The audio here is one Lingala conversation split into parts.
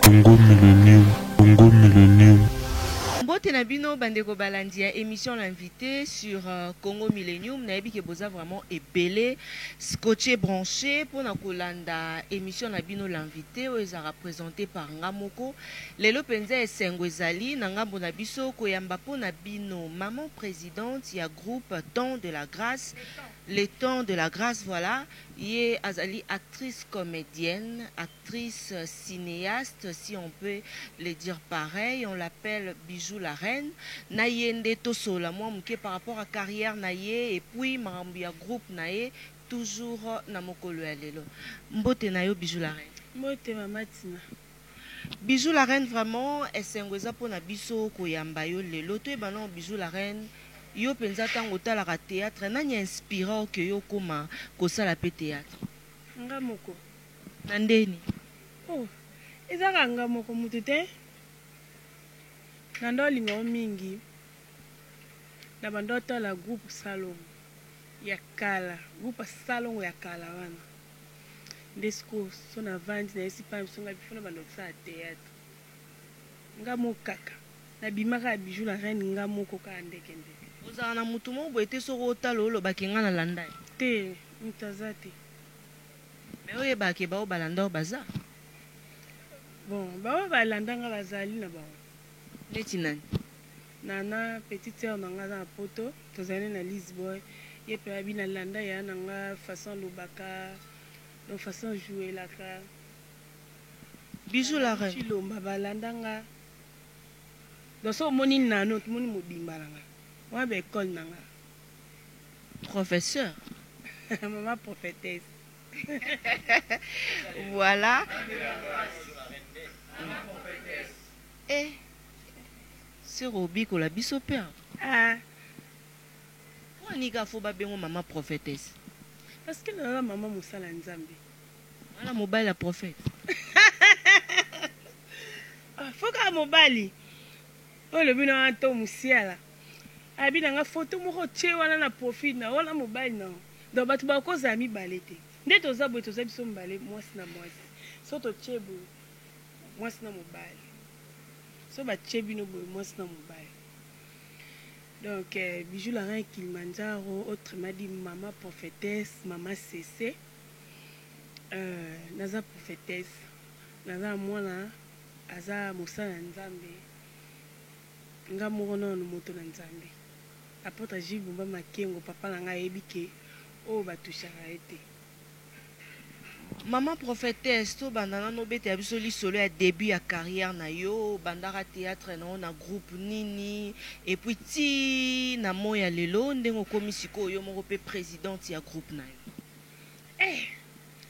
Congo Millennium, Congo Millennium. Mbote na bino bandeko balandi ya émission l'invité sur Congo Millennium na yebi ke boza vraiment ebele scotché branché pour na kolanda émission na bino l'invité o eza représenté par Ngamoko lelo penza esengo ezali na ngambo na biso koyamba po na bino maman présidente ya groupe Temps de la Grâce. Le Temps de la Grâce, voilà. Yé azali actrice comédienne, actrice cinéaste, si on peut le dire pareil. On l'appelle Bijou la Reine. Nayende Tosola, moi, par rapport à carrière naye, et puis Marambia groupe naye, toujours na mokolo ya lelo. Mbote nayo Bijou la Reine. Mbote mamatina. Bijou la Reine, vraiment, esengweza po na biso koyamba yo lelo. To ebano Bijou la Reine. Yo penza tango talaka théâtre nani inspirant que yo koma kosala pe théâtre Ngamoko na ndeni oh ezaka ngamoko mutu te na ndo linga mingi na bando tala groupe salon ya kala groupe salon ya kala wana ndesko so na vandi na esipa msonga bifuna bando sa théâtre ngamokaka na bimaka Bijou la Reine ngamoko ka ndekende ozala na mutu moko boye te soko otala olobaki nga na landa te mutaza te me oyebake bao balanda oyo baza bon bao balanda nga bazali na bango neti nani nana petite sœur na nga aza na poto tozali na Lisboy ye mpe abi na landa ya na nga façon lobaka donc façon jouelaka Bijou la Reine chilomba balanda nga donc so omoni nano tomoni mobimba na nga moi be école nanga professeur maman prophétesse voilà et c'est Robi ko la biso père ah wani ka fo ba bengo maman prophétesse parce que la maman musala nzambe wala mobile la prophète ah faut ka mobali o le bino anto musiala abi na nga photo moko tie wana na profit na wana mobile na donc bato bakozala mibale te nde toza boye toza biso mibale mwasi na mwasi so totie boye mwasi na mobile so batie bino boye mwasi na mobile donc Bijou la Reine Kilimanjaro autrement dit maman prophétesse maman cc naza prophétesse naza mwana aza mosala nzambe nga moko nono moto na nzambe apôtre Jules Bumba Makengo papa na nga yebi ke o batushaka ete maman prophétesse to bandana no bete ya biso lisolo ya début ya carrière na yo bandaka théâtre na groupe nini et puis ti na moya lelo ndengo komi sikoyo moko pe présidente ya groupe na yo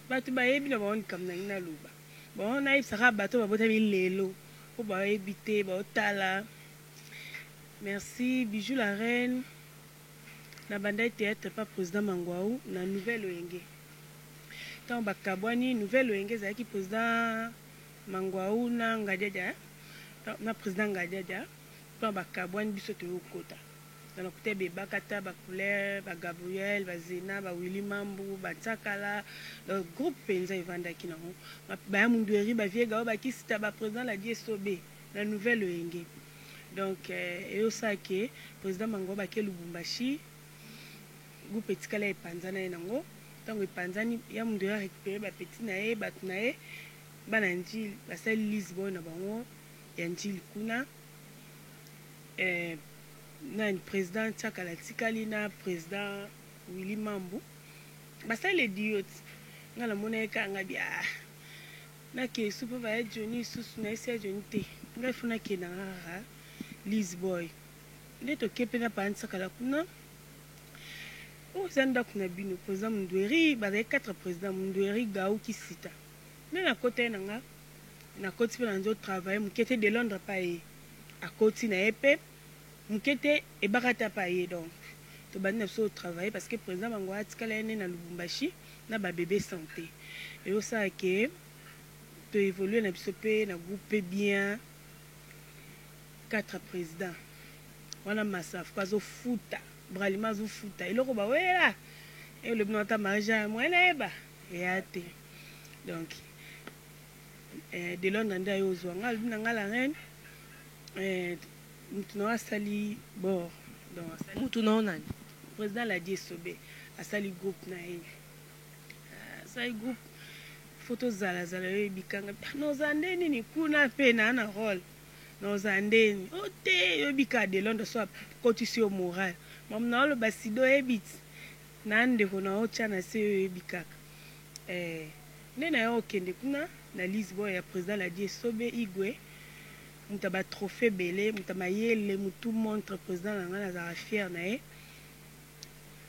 bato bayebi na baoni kam na ina loba bon na yebisaka bato babotami lelo po bayebi te baotala. Merci Bijou la Reine na bandai théâtre pas président Mangwaou na nouvelle Oyenge tant bakabwani nouvelle Oyenge zaki président Mangwaou na Ngadiadia na président Ngadiadia tant bakabwani biso te okota dans côté be bakata ba couleur ba Gabriel ba Zena ba Willy Mambu ba Tsakala le groupe penza evanda kinango ba mundueri ba viega ba kisita ba président la DSOB na nouvelle Oyenge. Donc, et aussi que le président Mango Baké Lubumbashi, le petit calais Panzana et Nango, tant que Panzani, il y a un de récupérer ma petite nae, batnae, bananjil, la salle Lisbonne, bango, yanjil kuna, na un président Tchakala Tikalina, président Willy Mambu, la salle idiot, na la monnaie kangabia, na ke super va être Johnny sous na essayer Johnny te, bref na ke na Lisboy ndeto kepe na pansa kala kuna o zanda kuna bino président Mundweri ba 4 président Mundweri Gaou Kisita mais na côté nanga na côté pe na nzo travail mukete de Londres pa e à côté na epé mukete e bakata pa e donc to bandi so travail parce que président Mangwa atikala ene na Lubumbashi na ba bébé santé et au ça que to évoluer na biso pe na groupe bien 4 présidents. On a massaf, quoi, zo futa, bralima zo futa. Et le roba, ouais là. Et le bnota marja, moi là, bah. Et à te. Donc, de Londres nde ayo ozwa nga alobi na nga la reine mutu na asali bord donc mutu na onani président la diesobe asali groupe na ye asali groupe photo zala yo ebikanga noza ndeni ni kuna pe na rôle noza ndeni ote yo bika de Londres so kotisi yo moral mam na olo basido ebit na ndeko na ocha na se yo ebikaka nde na yo okende kuna na Lisbonne ya président la diesobe igwe muta ba trophée belé muta mayele mutu montre président na nga nazala fier na ye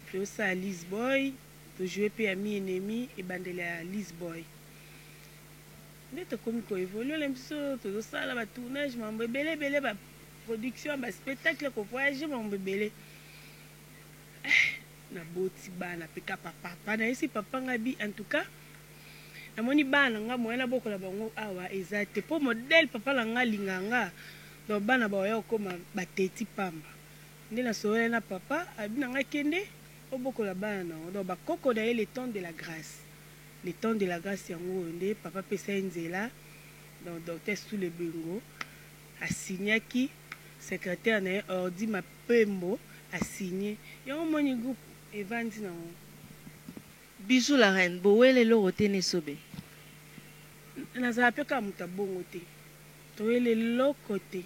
puis aussi à Lisbonne to jouer pe ami ennemi et bandele à Lisbonne nde tokomi koévolue le biso tozosala batournage mambo ebele ba production ba spectacle kovoyage mambo ebele na boti bana peka papa na yesi papa ngabi en tout cas namoni bana nga moyena bokola bango awa eza te po modèle papa na nga linganga donc bana baoya okoma bateti pamba nde nasoyela na papa abi na nga kende obokola bana nango donc bakoko na ye le temps de la grâce yango nde papa pesa ye nzela donc docteur sous le bengo asignaki secrétaire na ye ordi mapembo asigné yango moni groupe evandi nango Bijou la reine bowele loko te ne sobe nazala mpe kaka moto abongo te toyele eloko te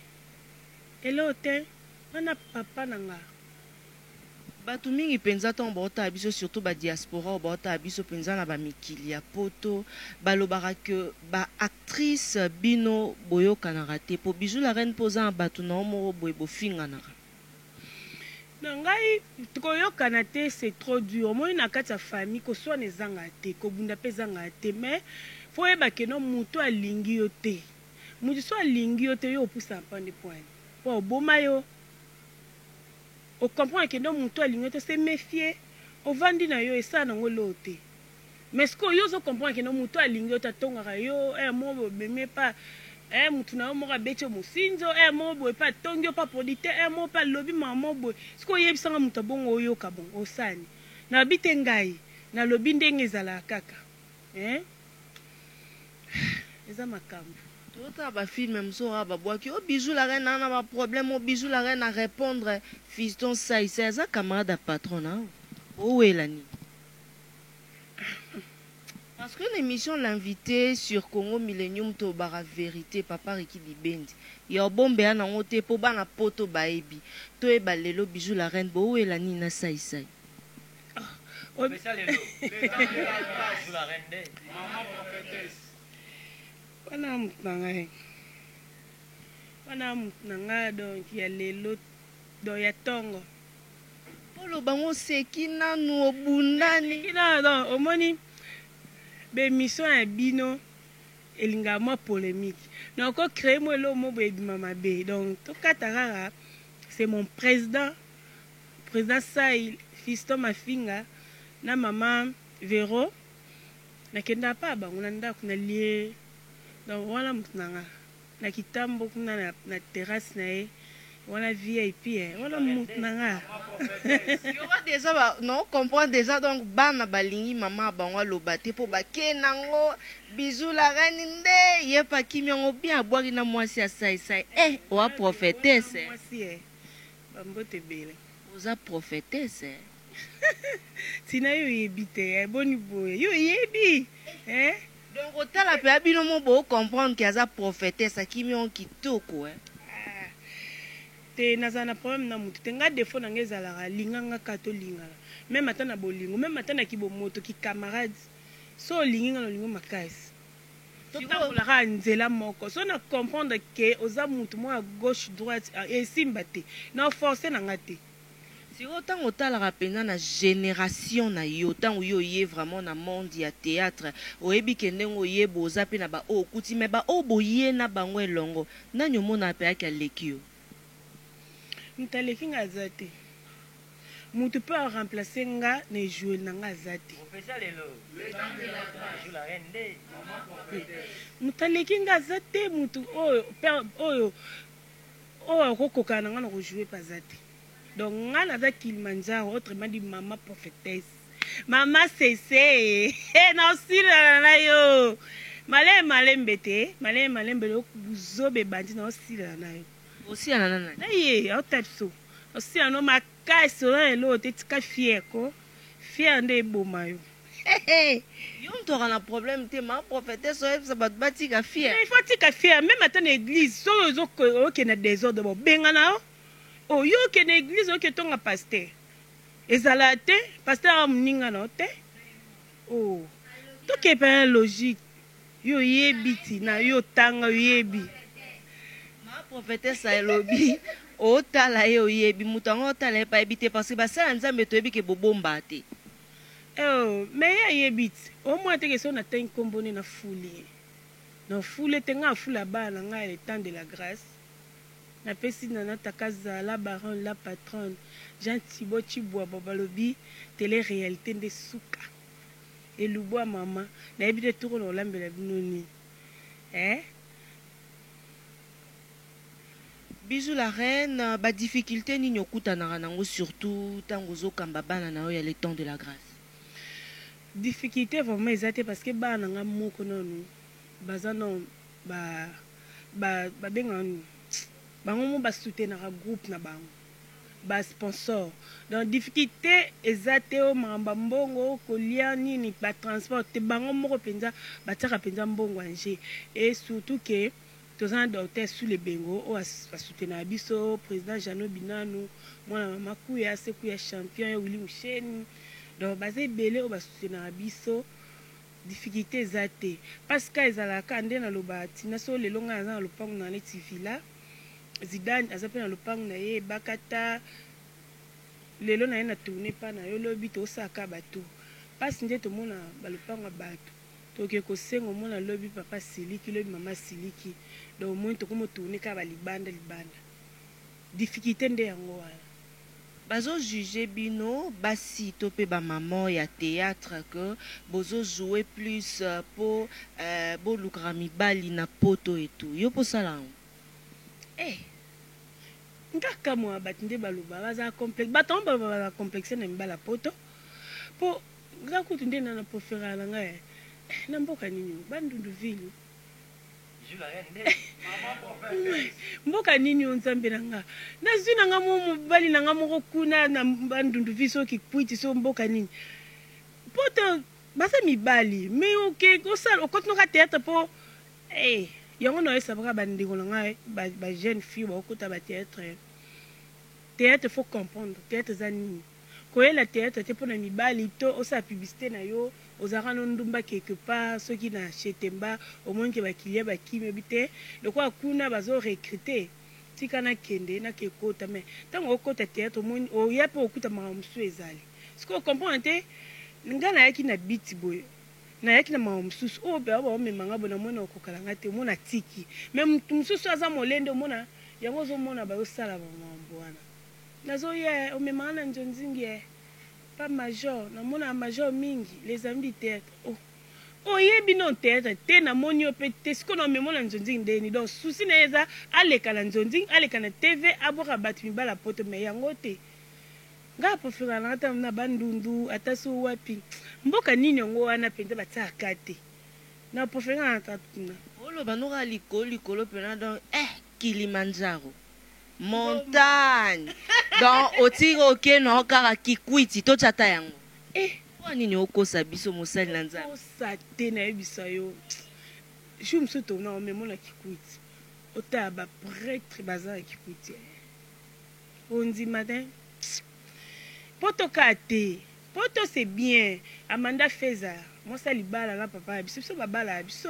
eloko te wana papa na nga bato mingi mpenza ntango baotala biso surtout badiaspora oyo baotala biso mpenza na bamikili ya poto balobaka ke baactrice bino boyokanaka te mpo Bijou la reine mpo oza na bato na yo moko boye bofinganaka na ngai koyokana te c'est trop dur omoi na kati ya famille koswana ezanga te kobunda mpe ezanga te mais fo oyeba keno moto alingi yo te moto so alingi yo te yo opusa mpande poine po oboma yo ocomprendre keno moto alingi yo te se méfier ovandi na yo esala nango loo te mais siko yo ozocomprendre keno moto alingi yo te atongaka yo mo bobeme pa mutu na yo moko abeti yo mosinzo moko boye mpe atongi yo mpe producteur moko mpe alobi mama boye siko oyebisanga moto abongo oyoka bon osani nalobi te ngai nalobi ndenge ezalaka kaka eza makambo totala bafilme mosusu oyo babwaki o Bijou la reine na baproblème o Bijou la reine à répondre fiston saisa eza camarade ya patron na owela nini parce que l'émission l'invité sur Congo Millennium to bara vérité papa Riki Libendi ya bombe ya nango te po bana poto baebi to eba lelo Bijou la reine bo owela nini na saisai wana mutu na ngai donc ya lelo do ya tongo oloba ngo seki nanu obundani donc omoni bémission ya bino elingaka mwa polémique donc ocréer mo elo mo boye ebima mabe donc tokata kaka c'est mon président sai fiston mafinga na mama Vero nakenda pa bango na ndako na lie donc wana mutu na nga na kitambo kuna na terrasse na ye wana VIP wana mutu na nga yoka déjà non comprend déjà donc bana balingi mama bango aloba te po bake nango Bijou la reine nde ye pa kimi yango bien abwaki na mwasi ya saisai oa prophétesse mwasi bambote ebele oza prophétesse tina yo yebi te boni boye yo yebi donc otala mpe ya bino mo bocomprendre ke aza prophétesse akimi yango kitoko te nazala na problème na motu te nga défaut na nga ezalaka linganga ka tolingana meme ata na bolingo meme ata na kibomoto kicamarade so olingi nga na olingo makasi totambolaka nzela moko so na comprendre ke oza motu moko ya gauche droite esimba te na oforce na nga te siko ntango otalaka mpenza na génération na yo ntango yo oye vraiment na monde ya théâtre oyebi ke ndenge oyeba oza mpe na baoyo okuti me baoyo boye na bango elongo nani omona mpe yaki aleki yo moto aleki nga aza te moto mpe aremplace nga na ejouel na nga aza te moto aleki nga aza te moto oyo akokokana na nga na kojoue mpe aza te donc nga naza Kilimanjaro autrement dit mama prophétesse mama sese na osilana na yo malembe te malembe buzobe bandi na osila na yo aussi anana na ye autapso osila no makasi ona elo te tika fier ko fier nde eboma yo yo mtu akana problème te ma prophétesse oyebisa bato batika fier il faut tika fier même ata na église soki okende désordre bobenga na yo oyo okende église oke tonga paster ezala te paster amoninga na yo te tokepa logique yo yebi ti na yo tanga oyebi ma prophétesse elobi otala ye oyebi moto yango otala ye pa yebi te parce que basala nzambe toyebi ke bobomba te mais ye ayebi ti omoi teke so natangi nkombo nde na fule te nga afula bana na ngai le temps de la grâce napesi na nataka zala baron la patronne Jean Thibaut Chibwaba balobi télé réalité nde suka elubwa mama nayebi te toko na olambela bino nini Bijou la reine badifficulté nini okutanaka nango surtout ntango ozokamba bana na yo ya le temps de la grâce difficulté vraiment eza te parce que bana nga moko nanu baza non babengaka nini bango mo basoutenaka groupe na bango basponsor donc difficulté eza te o makambo mbongo kolia nini batransport te bango moko mpenza batiaka mpenza mbongo anje et surtout ke toza na docteur sous le bengo oyo asoutenaka biso président Jano Binanu mwana mama kuya sekuya champion ya Willy Musheni donc baza ebele oyo basoutenaka biso difficulté eza te parce que ezalaka nde naloba ntina so lelo ngai aza na lopango na neti villa Zidane aza mpe na lopango na ye ebakata lelo na ye na tourne mpa na yo lobi tosaka bato mpasi nde tomona balopango ya bato toke kosenga omona lobi papa siliki lobi mama siliki donc omoni tokoma tourne kaka balibanda difficulté nde yango wana bazojuge bino basi to mpe bamama ya théâtre que bozojouer plus po bolukaka mibali na poto etu yo posala yango nkaka mwa bato nde baloba baza complexe bato ngo baza complexe na mibala poto po nga kutu nde na proférera na ngai na mboka nini bandundu ville mboka nini o nzambe na nga nazwi na nga mo mobali na nga moko kuna na bandundu ville soki kwiti so mboka nini poto baza mibali mais osala okotinaka théâtre po yango na oyesabaka bandeko na ngai bajeune fille baokota bathéâtre théâtre faut comprendre théâtre eza nini koyela théâtre te mpona mibali to osala publicité na yo ozalaka no ndumba quelque part soki na chetemba omoni ke bakilia bakimi obi te lokola kuna bazorecrute tika nakende nakekota mais ntango okota théâtre omoni oya mpe okuta makambo mosusu ezali soki ocomprendre te ngai nayaki na biti boye nayaki na makambo mosusu oyo mpe baomemanga boye namona okokalanga te omona tiki mais motu mosusu aza molende omona yango ozomona bayosala bamakambo wana nazoya omemanga na nzonzingi pas major namona major mingi les amis du théâtre oyebi non théâtre te namoni yo mpe te sikoyo na omemona nzonzingi ndeni donc susi na ye eza aleka na nzonzingi aleka na tv aboka bato mibala poto mais yango te ngai aproféraka nanga ta na bandundu ata so wapi mboka nini yango wana mpenza batiaka te na aproféraka na tatuna oloba noka likolo mpena donc Kilimanjaro montagne donc otiki okeno kaka kikwiti totyata yango mpo nini okosa biso mosali na nzambe osa te nayebisa yo jour mosusu tona omemona kikwiti otala baprêtre baza na kikwiti ondima te mpo tokaa te mpo to c'est bien Amanda Feza mwasa libala na papa ya biso babala ya biso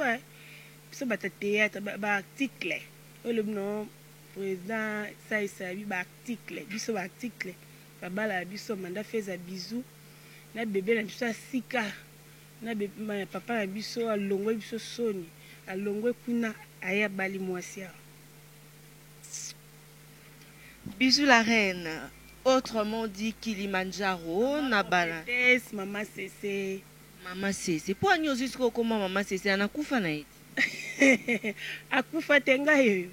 biso bata théâtre baarticle oyo lobi no président saisabi baarticle biso baarticle babala ya biso Amanda Feza bizu na bebe na biso asika na papa na biso alongwe biso soni alongwe kuna aya bali mwasi awa Bijou la reine autrement dit Kilimanjaro na bala mama Cécé po ani ozisiko okoma mama Cécé anakufa na ye akufa te ngai oyo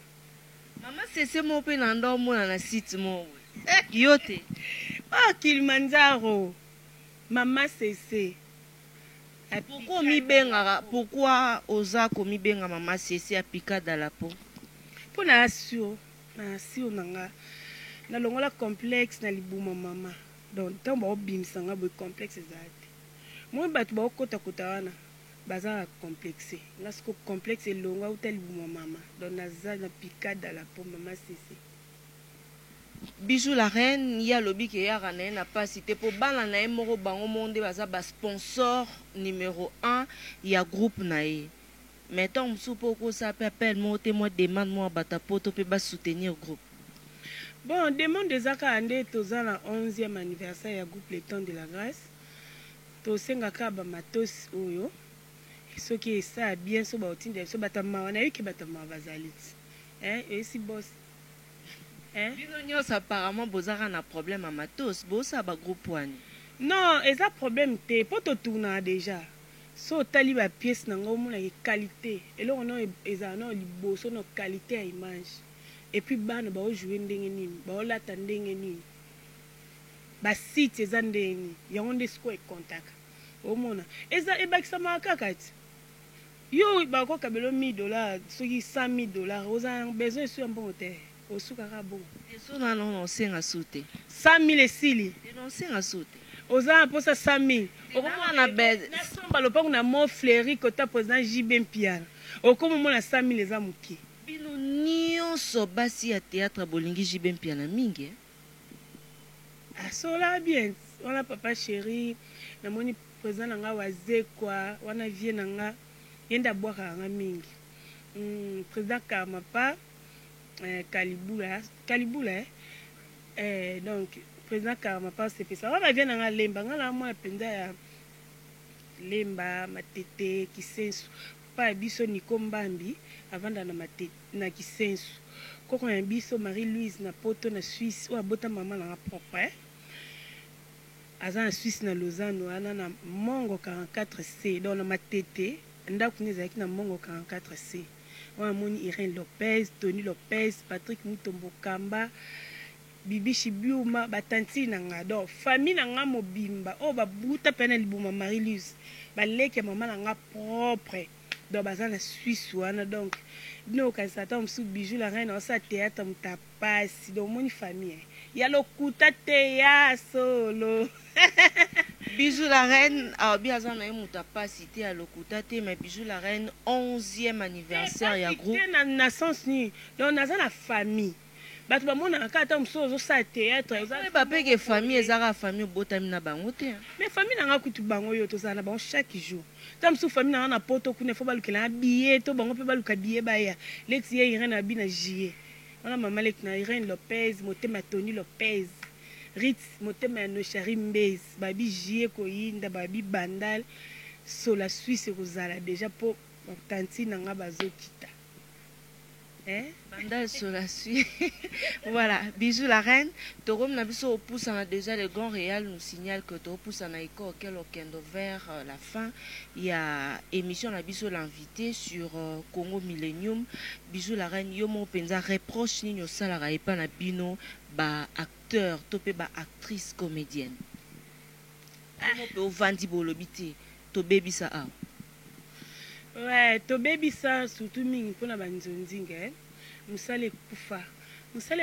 mama Cécé mo mpe na nda omona na site mo yo te Kilimanjaro mama Cécé Pourquoi mi benga? Pourquoi oza ko mi benga mama sesi apika dala po? Po na asio nanga na longola complexe na libuma mama. Donc tant ba obimisa nga bo complexe ezate. Moi batu ba okota wana baza complexé. Ngasko complexe longa uta libuma mama. Donc naza na pika dala po mama sesi. Bijou la reine, ya lobi ke ya rana na pas cité pour bana na moko bango monde baza ba sponsor numéro 1 ya groupe na ye. Mettons msupo ko ça peut appel moi témoin demande moi bata poto pe ba soutenir groupe. Bon, demande des aka ande toza na 11e anniversaire ya groupe Le Temps de la Grâce. To senga ka ba matos oyo. Soki ça bien so ba otinde so batama na yiki batama bazalit. Et si boss Bino nyos apparemment bozara na problème à matos, bosa ba groupe wani. Non, eza problème te, po to tourna déjà. So tali ba pièce nango mona ke qualité. Et là on a eza na liboso no qualité à image. Et puis bana ba jouer ndenge nini, ba lata ndenge nini. Ba site eza ndenge, yango ndesko e contact. O mona, eza e bakisa makakati. Yo ba ko kabelo $1000, soki $100,000, oza besoin sur un bon hôtel. Au soukara bon. Et so na non senga soute. 100,000 esili. Et non senga soute. Oza pour ça 100,000. Okoma na bed. Na somba lo pangu na mo fleuri kota président JB Mpiala. Okoma mo na 100,000 eza muki. Bino nyonso basi ya théâtre bolingi JB Mpiala mingi. Ah sola bien. Wala papa chéri. Na moni président nga waze kwa wana vie nga yenda boire nga mingi. Président Kamapa Kalibula donc président Karamapa c'est fait ça on va bien dans lemba ngala moi penda ya lemba matete kisensu pa biso nikombambi avant na matete na kisensu koko ya biso Marie-Louise na poto na Suisse ou abota mama na propre aza na Suisse na Lausanne ana na mongo 44C donc na matete ndako nizaki na mongo 44C. On moni Irène Lopez, Tony Lopez, Patrick Mutombo Kamba, Bibi Shibiuma, batanti nanga do famille nanga mobimba o babuta pena libuma Marie-Louise baleke mama nanga propre do bazana Suisse wana donc no kasata msu Bijou la reine osa théâtre mutapasi do moni famille ya lokuta te ya solo. Bijou la reine, bien ça na muta pas cité à lokuta te mais Bijou la reine 11e anniversaire ya groupe. Na naissance ni donc na la famille. Batu ba mona ka ta mso zo sa théâtre oza ba peke famille ezara famille botami na bango te. Mais famille na kutu bango yo to na bango chaque jour. Tam sou famille na poto kuna fo balukela billet to bango pe baluka billet ba ya. Lex ye Irène abi na JE. On a maman lek na Irène Lopez, Motema Tony Lopez. Ritz Motema no Chari Mbez, babi JE koyinda babi bandal so la Suisse kozala déjà pour tanti nanga bazokita. Bandal sur la suite. Voilà, Bijou la reine. Torom na biso opousse déjà le Grand Réal nous signale que to opousse na iko auquel okendo vers la fin. Il y a émission na biso l'invité sur Congo Millennium. Bijou la reine yomo penza reproche ni nyosala ra epa na bino ba acteur topé ba actrice comédienne. Comment peut vandi bolobité to baby ça a. Ouais, to baby ça surtout mingi pona banzonzinga musale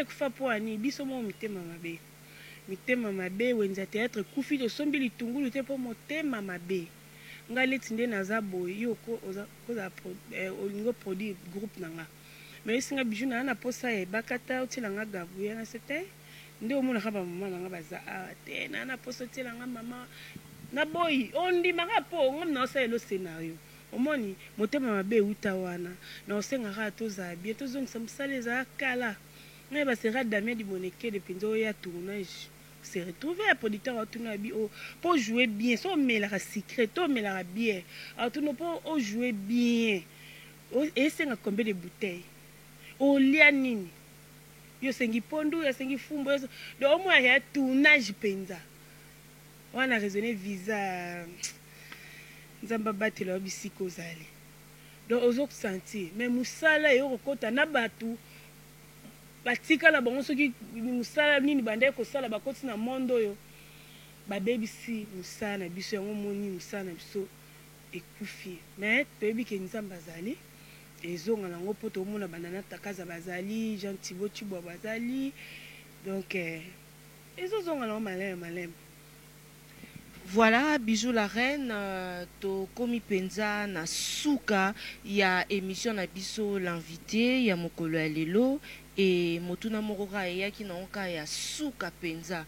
kufa po ani biso mo mitema mabe wenza théâtre kufi to sombi litungulu te po motema mabe ngale tinde naza boy yo ko oza olingo produit groupe nanga mais singa Bijou na posa e bakata otila nga gavu ya na c'était nde omona ka ba mama nanga baza te na posa otila nga mama na boy ondi manga po ngam na osa elo scénario omoni motema mabe uta wana na osenga ka toza bien tozongisa musale za kala ngai ba sera Damien Diboneke de pinzo ya tournage se retrouver à producteur à tourner bi pour jouer bien so mais la secret to mais la bien à tourner pour jouer bien et c'est combien de bouteilles au lianini yo sengi pondu ya sengi fumbo do au moins ya tournage penza on a raisonné visa nzamba batela bisiko zali donc ozo sentir mais musala yo kokota na batu batika la bango soki musala nini bande ko sala bakoti na mondo yo ba baby si musala biso yango moni musala biso ekufi mais toyebi ke nzambe azali ezonga nango mpo tomona banana takaza bazali Jean Thibaut Chibwa bazali donc ezozonga nango maleme. Voilà, Bijou la reine, to komi penza na suka ya émission na biso l'invité ya mokolo ya lelo et motuna mokora eyaki na onka ya suka penza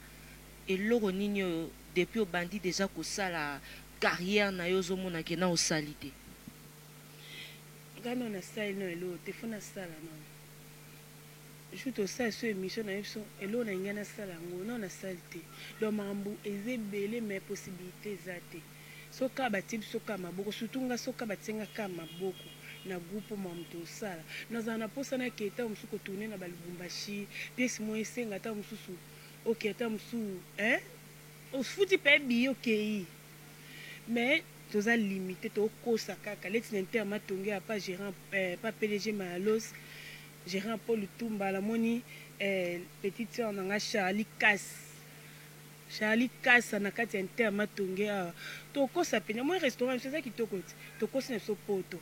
eloko nini oyo depuis obandi déjà kosala carrière na yo ozomona ke na osali te. Ngano na sala no elo te fona sala non. Je te sais sur émission na biso elo na ngana sala ngo non na sala te. Do mambu ezebele mes possibilités zate. Soka batib soka maboko surtout nga soka batenga ka maboko na groupe mamto sala. Nazana posa na keta musuko tourner na balubumbashi pièce mo esenga ta mususu. OK ta musu au futi pe bi OK. Mais toza limité to kosa kaka leti n'interma tongé a pas gérant pas PDG Malos gérant Paul Tumba la moni petite sœur nanga Charlie Cass na kati interma tongé to kosa pena moi restaurant c'est ça qui to kote to kosa na so poto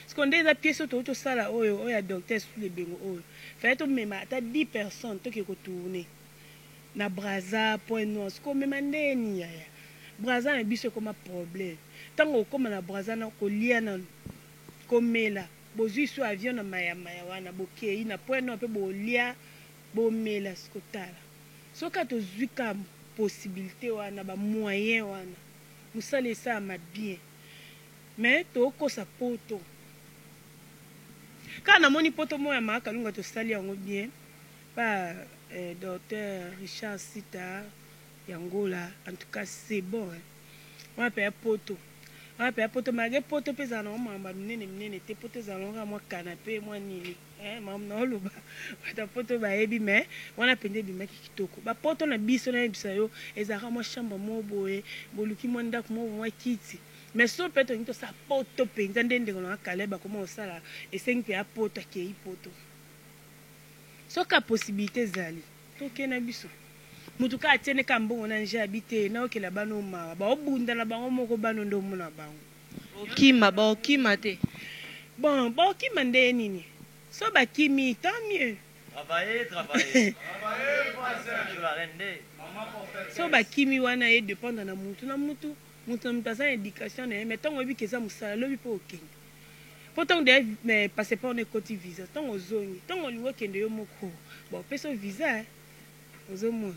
parce qu'on déjà pièce to sala oyo docteur sous les bengo oyo fait to mema ta 10 personnes to ki ko tourner na Braza point noir ko mema ndeni ya Braza na biso comme problème tango koma na Braza na ko liana komela bozui so avion na maya wana bokei na point noir pe bolia bomela skotala soka to zuika possibilité wana ba moyen wana musale ça ma bien mais to kosa poto kana moni poto moya maka lunga to sali yango bien pas docteur Richard Sita Yangola en tout cas c'est bon on peut poto malgré poto pesa na mamba minene te poto zalonga moi canapé moi nini mam na loba ta poto ba ebi mais wana pende bima kitoko ba poto na biso na bisa yo ezaka moi chambre mo boye boluki mo ndako mo kiti mais so peto nito sa poto penza ndende na kaleba comment osala et 5 pe a poto akei poto so ka possibilité zali to kena biso mutuka atene kambongo na nje habité na okela bano ma ba obunda na bango moko bano ndo mona bango okima te bon ba okima nde nini so ba kimi tant mieux travailler so ba kimi wana e dépendre na mutu asa éducation na mais tango bi keza musala lobi po okende pourtant de mais passer par ne côté visa tango zongi tango liwo kende yo moko bon peso visa ozomo.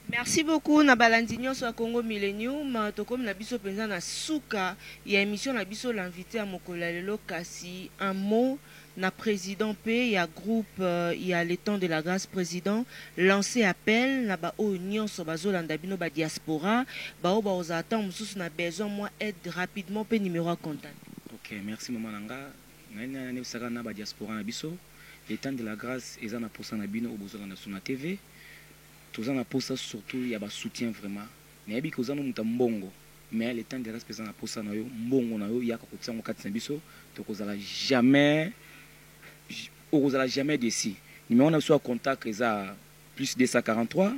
Merci beaucoup na balandi nyonso ya Congo Millennium tokomi na biso penza na suka ya émission na biso l'invité à mokolo lelo kasi un mot na président P ya groupe ya le temps de la grâce président lancé appel na ba o nyonso bazolanda bino ba diaspora ba o ba ozata mususu na besoin moi aide rapidement pe numéro à contact. OK, merci maman nanga ngana ne usaka na ba diaspora na biso le temps de la grâce eza na posa na bino obozolanda sur na TV. Tous en apportent surtout il y a un soutien vraiment. Mais il y a un mbongo. Mais le temps de reste présent pour ça, mbongo na yo il y a quelque chose en 4 biso. Donc vous allez jamais d'ici. Numéro on a soit contact ça plus 243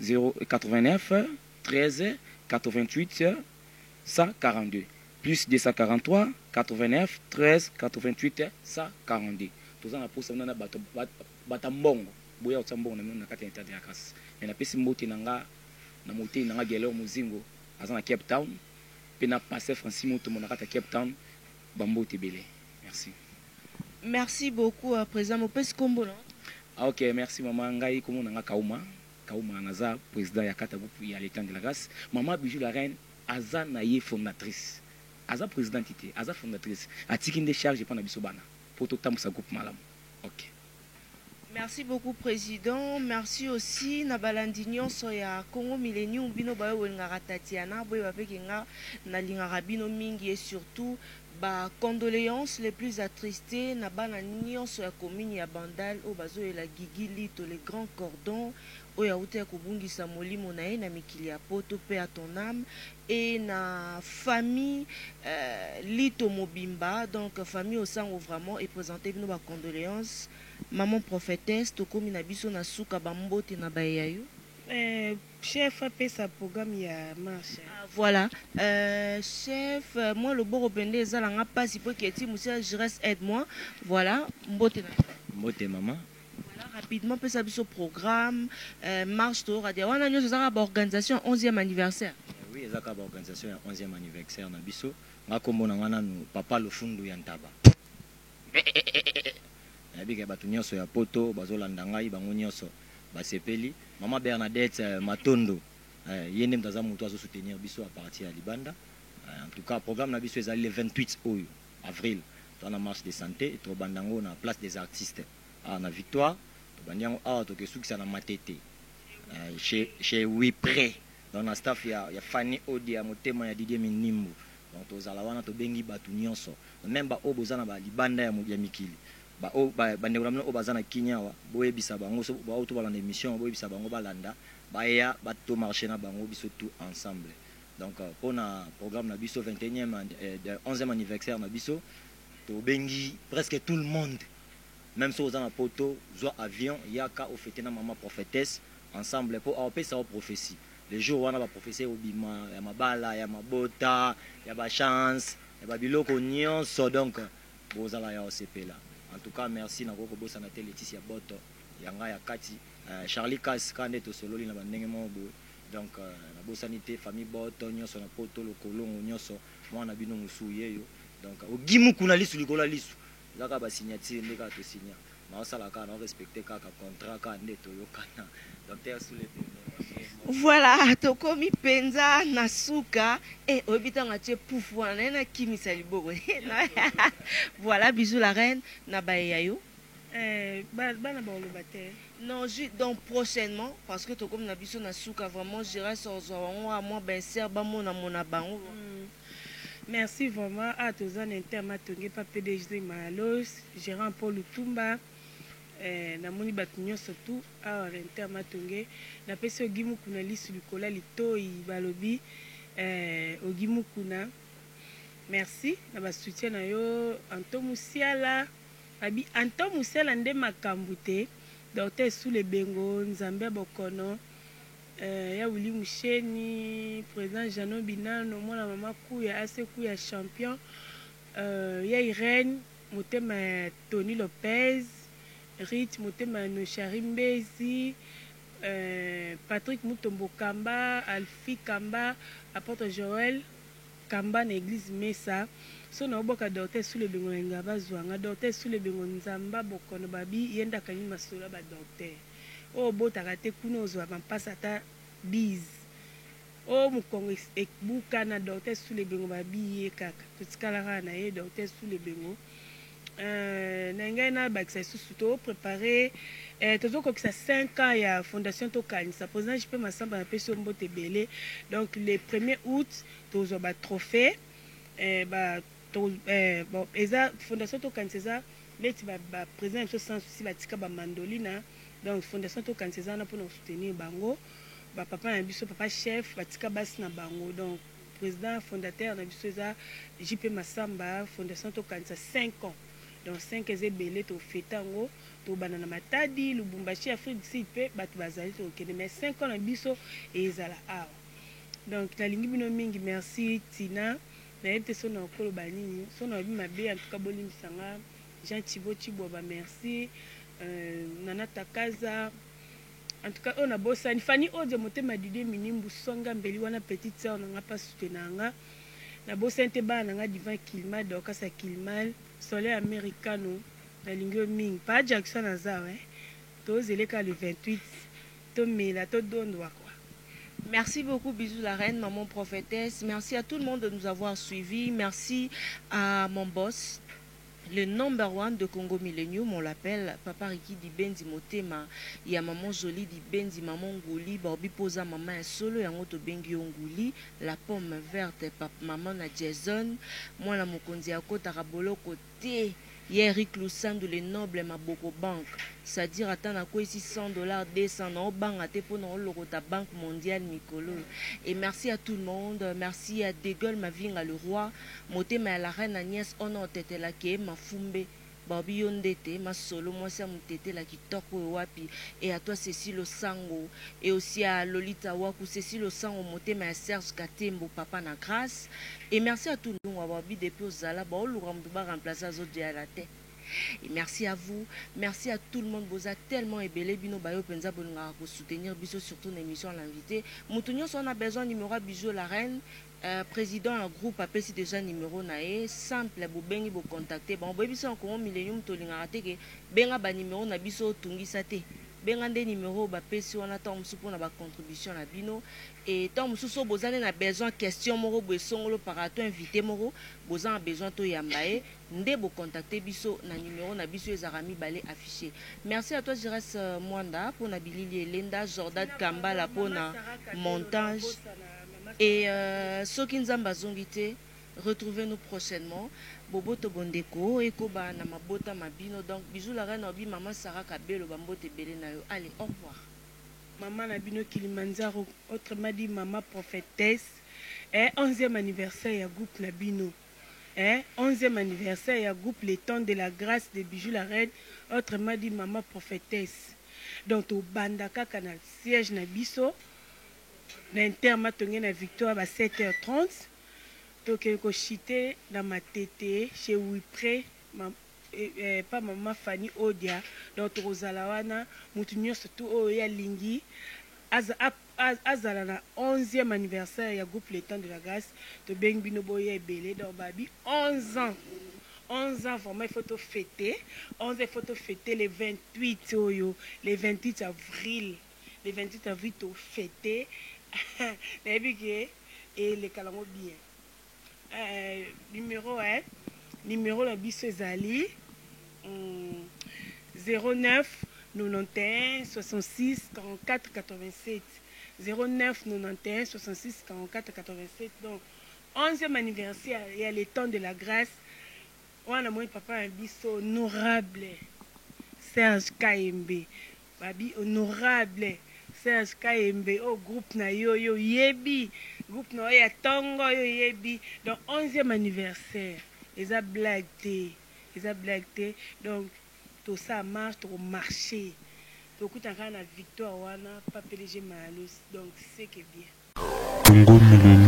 089 13 88 142 plus 243 89 13 88 142. Tous en apportent ça na batambongo. Boya otambongo na kati internet ya grâce. Mais na pesi mbote nanga na mote nanga gelo muzingo azana Cape Town pe na passer Francis moto na kati Cape Town bambote belé. Merci. Merci beaucoup président Mopes Kombo. OK, merci maman ngai komo nanga Kauma naza président ya kata groupe ya l'étang de la grâce. Maman Bijou la reine aza na ye fondatrice. Aza présidentité, aza fondatrice. Atiki nde charge pa na biso bana. Pour tout temps sa groupe malam. OK. Merci beaucoup président. Merci aussi na balandi nyonso ya Congo Millennium bino bayo ngara Tatiana boyo bapekinga na lingara bino mingi et surtout ba condoléances les plus attristées na bana nyonso ya commune ya Bandal o bazo la Gigi Lito les grands cordons o ya uta kubungisa molimo na ye na mikili ya poto pe à ton âme et na famille Lito Mobimba donc famille au sang vraiment et présenter bino ba condoléances. Maman prophétesse tokomi na biso na suka bambote na bayayo. Chef a sa programme il y a marche. Voilà. Chef, moi le bon opende ça n'a pas si peu qui est monsieur je reste aide-moi. Voilà, mbote maman. Voilà, rapidement peut ça sur programme marche tour radio. On a une organisation 11e anniversaire. Oui, ezaka ba organisation ya 11e anniversaire na biso. Ngakombo na ngana no papa le fundu ya ntaba. Nabika batu nyonso ya poto bazolanda ngai bango nyonso basepeli. Mama Bernadette Matondo yene mtaza mutu azo soutenir biso à partir ya Libanda. En tout cas programme na biso ezali le 28 avril. Dans la marche de santé to bandango na place des artistes na Victoire to bandango to ke sukisa na matete chez Wipre dans la staff ya Fanny Odi ya motema ya Didier Minimbu. Donc tozala wana to bengi batu nyonso même ba obozana ba Libanda ya mikili ba bandeko namno obazana kinyawa boyebisa bango so ba auto balanda émission boyebisa bango balanda baya bato marcher na bango biso tout ensemble. Donc pour na programme na biso 11e anniversaire na biso to bengi presque tout le monde, même si aux poto soit avion yaka au fêter na maman prophétesse ensemble pour appeler ça prophétie. Les jours où on a ba prophétie obima ya mabala ya mabota ya ba chance ya ba biloko nyonso donc bozala ya OCP là. En tout cas merci na koko bossa na Laetitia Boto yanga ya kati Charlie Kas kande to sololi na bandenge mo bo donc na bosanité famille Boto nyonso na poto lokolongo nyonso mwana bino musuye yo. Donc au gimuku na lisu likola lisu zaka ba signature ndeka to signa na sala ka na respecter ka contrat ka ndeto yokana docteur sous les voilà tokomi penza na suka et obitanga tie poufu wana na kimisa liboko voilà bisous la reine na baeya yo bana ba olobate non donc prochainement parce que tokomi na biso na suka vraiment j'irai sur moi ben serba mona mona bango. Merci vraiment à tous en intermatongé pas PDG Malos, gérant Paul Lutumba, na moni batunyo surtout à intermatongé, na pesi ogimu kuna lisu likola litoi balobi ogimu kuna. Merci na ba soutien na yo Anto Musiala, abi Anto Musiala nde makambute, docteur sous les bengo Nzambe Bokono. Ya Willy Moucheni, président Jano Binano, mwana mama kuya ase kuya champion. Ya Irène, motema Tony Lopez, Rit motema Nochari Mbezi, Patrick Mutombo Kamba, Alfi Kamba, apôtre Joël Kamba na église Mesa. So na oboka docteur sous le bengo ngaba zwanga docteur sous le bengo Nzamba Bokono babi yenda kanyi masola ba docteur. Oh botaka te kuna ozwa bampasa ata biz o mukongo ekbuka na docteur sous les bengo babiye kaka totikalaka na ye docteur sous les bengo na ngai na bakisa lisusu to préparé tozokokisa 5 ans ya fondation tokanisa président JP Masamba na pesi mbote ebele donc le 1er août tozwa batrophée bon eza fondation tokanisa eza leti baprésident biso sans souci batika bamandolina. Donc fondation Tokansezana pour nous soutenir bango ba papa na biso papa chef batika basi na bango donc président fondateur na biso za JP Masamba fondation Tokansa 5 ans donc 5 ezebele to fetango to banana matadi Lubumbashi Afrique du Sud pe batu bazali to kende mais 5 ans na biso ezala awa donc nalingi bino mingi merci Tina na yete sona okolo banini sona bima be en tout cas bolimisanga Jean Thibaut Chiboba merci Nana Takaza en tout cas on a bossé Fanny Odi motema Didier Minimbu songa mbeli wana petite sœur nanga pas soutenanga na bossé te ba nanga Divan Kilma doka sa Kilmal soleil americano na lingio ming pas Jackson nazawe to zeleka le 28 to mela to dondwa quoi. Merci beaucoup, bisous la reine, maman prophétesse. Merci à tout le monde de nous avoir suivis. Merci à mon boss, le number 1 de Congo Millennium, on l'appelle Papa Riki di Benzi Motema. Il y a maman Jolie di Benzi, maman Ngouli, Borbi posa maman solo, yangoto Bengi Ngouli, la pomme verte, papa maman na Jason, moi la mokonzi à côté Tarabolo côté. Eric Lusando le noble Maboko Bank, c'est-à-dire attendre quoi ici $100, 200 non banque à pour non le ta banque mondiale Nicolo. Et merci à tout le monde, merci à Degueule ma vinga le roi, moté ma la reine Agnès on a tête la qui ma fumbe babi yo ndete masolo mwasi ya motetela kitoko oyo wapi, et à toi Cécile Osango, et aussi à Lolita Waku, Cécile Osango motema ya Serge Katembo papa na grâce, et merci à tout le monde babi depuis ozala ba oluka mutu ba remplacer azodia la terre. Et merci à vous, merci à tout le monde. Vous êtes tellement ébélé, bino bayo penza bolunga ko soutenir biso surtout l'émission l'invité. Moutonio on a besoin numéro bijou la reine. Président un groupe appelle si déjà numéro nae simple bo bengi bo contacter. Bon boy biso ko millennium to linga rateke benga ba numéro na biso tungisa te. Benga nde numéro ba pesi on attend musu pour na ba contribution na bino. Et tant musu so bozane na besoin question moro bo songolo parato invité moro bozan besoin to yambae nde bo contacter biso na numéro na biso ezarami balé affiché. Merci à toi Jires Mwanda pour na bilili Elenda Jordan Kambala pour na montage. Et Soki Nzamba Zongite, retrouvez-nous prochainement. Bobo Tobondeko, Ekoba na mabota mabino. Donc bisous la reine obi maman Sarah Kabelo bambote belé na yo. Allez, au revoir. Maman Nabino Kilimanjaro, autrement dit maman prophétesse, et 11e anniversaire ya groupe Nabino. 11e anniversaire ya groupe Les Temps de la Grâce de Bijou la Reine, autrement dit maman prophétesse. Donc au Bandaka canal siège Nabiso, l'interma tongé na Victoire à 7h30. Donc il chité dans ma tété chez Wipré, pas maman Fanny Odia, donc Rosalawana, Moutinho surtout Oya Lingi, Azala na 11e anniversaire ya groupe Les Temps de la Grâce, de Beng Binoboye Belé, donc Babi 11 ans. 11 ans, vraiment, il faut te fêter. 11 ans, il faut te fêter les 28, les 28 avril. Les 28 avril, tu fêter. Et les calamos bien. Numéro la biso Zali 09 91 66 44 87 09 91 66 44 87. Donc 11e anniversaire, il y a les Temps de la Grâce. On a mon papa un biso honorable Serge Kaembe. Babi honorable Serge Kaembe au groupe na yo yebi groupe na ya tongo yo yebi. Donc 11e anniversaire les a blagué donc tout ça marche tout marché tout coup en victoire wana pas PDG malus donc c'est que bien Congo millénaire.